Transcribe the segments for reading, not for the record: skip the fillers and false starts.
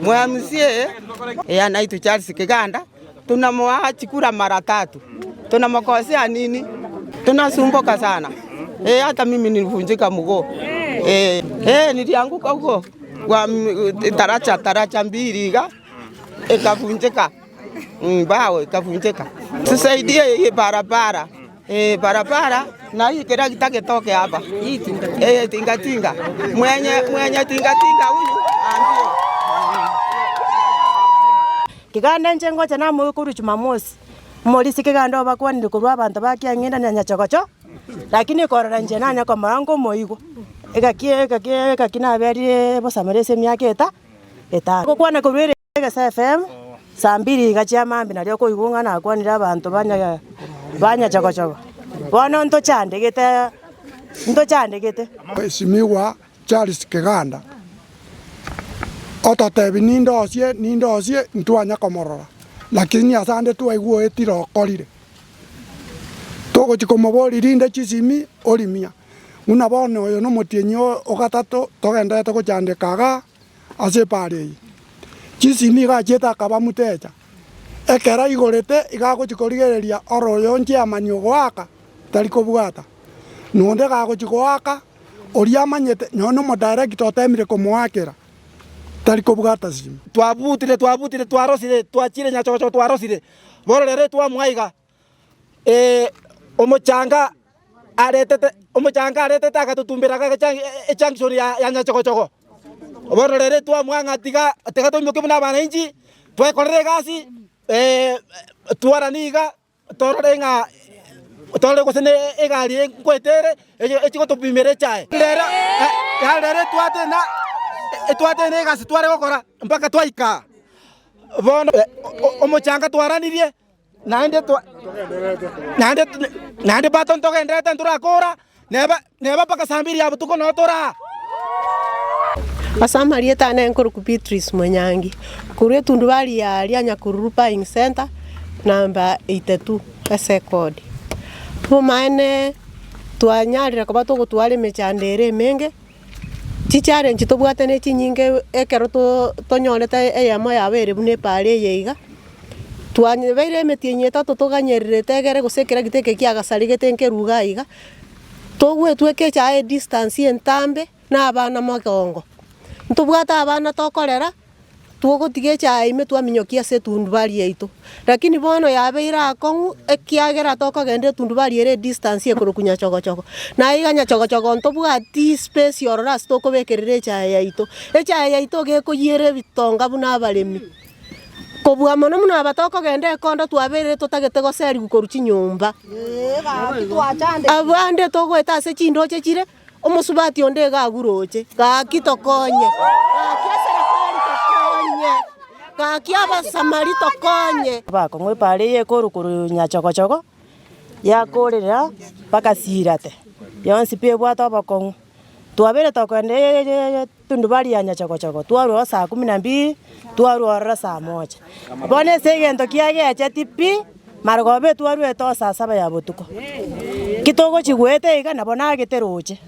Mwamusie anaitwa Charles Kiganda, tunamwachukua mara 3. Tunamkosea nini? Tunasumbuka sana. Hata mimi nilivunjika mguu. Nilianguka huko kwa taracha mbili ikavunjika. Mbao ikavunjika. Tusaidie hii barabara. Barabara na hii kila kitake hapa. Tinga. Mwenye tinga huyu ambie. Kiganda njengo chana mukuru Jumamosi. Molisi Kiganda bakwa ndikurwa abantu bakiangenda na chokocho. Lakini korora njenanya kwa marango moigo. Eka kina beri bosamerese myaka eta. Kwana kurwere FM. Sambiri gachia mambi na lyoko igunga na kwanira abantu banya chokocho. Bono nto chandegete. Simiwa Charles Kiganda. Ototebi nindosie ntwanya komorora. Lakini asande tuaiguo etiro kolire. Togo chikomobori rinde chisimi olimia. Una bono yo no motienyo ogatato togenda to kuchandikaga ase parei. Chisimi ga cheta kaba muteja. Ekera igorete igago chikorigereria oroyo nche amanyo gwaka taliko bwata. Nonde gago chigwaka oria manyete nyono mo director temire komwakera. Taliko bwata simu. Twabutire twarosire twachire nyachocho twarosire. Bororere twamwaiga. Omochanga arete akatutumbira echanction ya nyachokochoko. Bororere twamwangatiga tegatomyoke buna bananchi twekorere gasi twaraniga tororenga tore gusene egari nkwetere echiko tupimere chae lera twatena gasi tware gukora mpaka twaika bono omochanga twaranirie nande baton togendete nturakora neba paka sambiri ya butuko notora. Asamarie tane nkuru Beatrice Mwanyangi. Kure tundubali ya Nyakuru Buying Center namba 82 Sekodi. Humane twanyarira kuba tugutware mechandere menge. Chichare nchitobwate ne chinyinge ekero tonyoreta eyamo yabere bune pare yeiga. Twanyebeire metienye tuganyerire tegere gusekera giteke kiagasari getenke ruga iga. Togwe tweke cha distance entambe na abana magongo. Ntubwata abana tokorera tugotige cha ime twaminyokia se tundubali yaitu. Lakini bono yabeira akongu ekiagera tokogende tundubali ere distance ekurukunya chogochoko. Na iganya chogochoko ntobwati space yorora stokobekerere cha yaitu. Echa yaitu gekuyire bitonga buna abalemi. Kobwa mono muno abatokogende kondo twabere totagete goseri gukoruchi nyumba. Abande togweta se chindoche chire omusubati onde gaguroche gakitokonye serikali tokonye gakiaba samari tokonye bakongwe pare ye korukuru nyachokochoko yakorera paka sirate yonsi pe bwata bakongwe twabere tokende tundubali ya nyachokochoko twarwa saa 12 twarwa saa 1 bone segento kiageche tipi margobe twarwe to saa 7 ya butuko kitogo chigwete iga nabona giteroche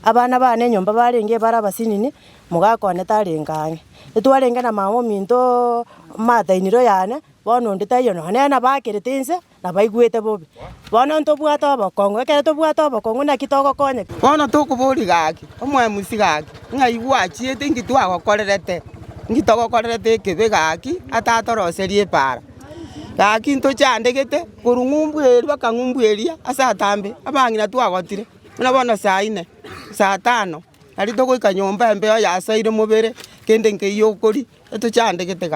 abana bane nyomba barenge barabasinini mugakone tarengange etwarenge na mamo minto matainiro yane bono nditayo no nena bakeretense na baigwete bobe bono ntobwata abakongo ekere tobwata abakongo na kitogo konye bono tukuburi gaki omwe musigaki ngaigwa chiete ngitwa gokorerete ngitogokorerete kebe gaki atatoroserie para gaki nto chandegete kurungumbueri bakangumbueria asatambe abangina twagotire nabona saa 4 saa 5 ari togoika nyomba mbeo yasaire mubere kende nkeyokori etuchandegete.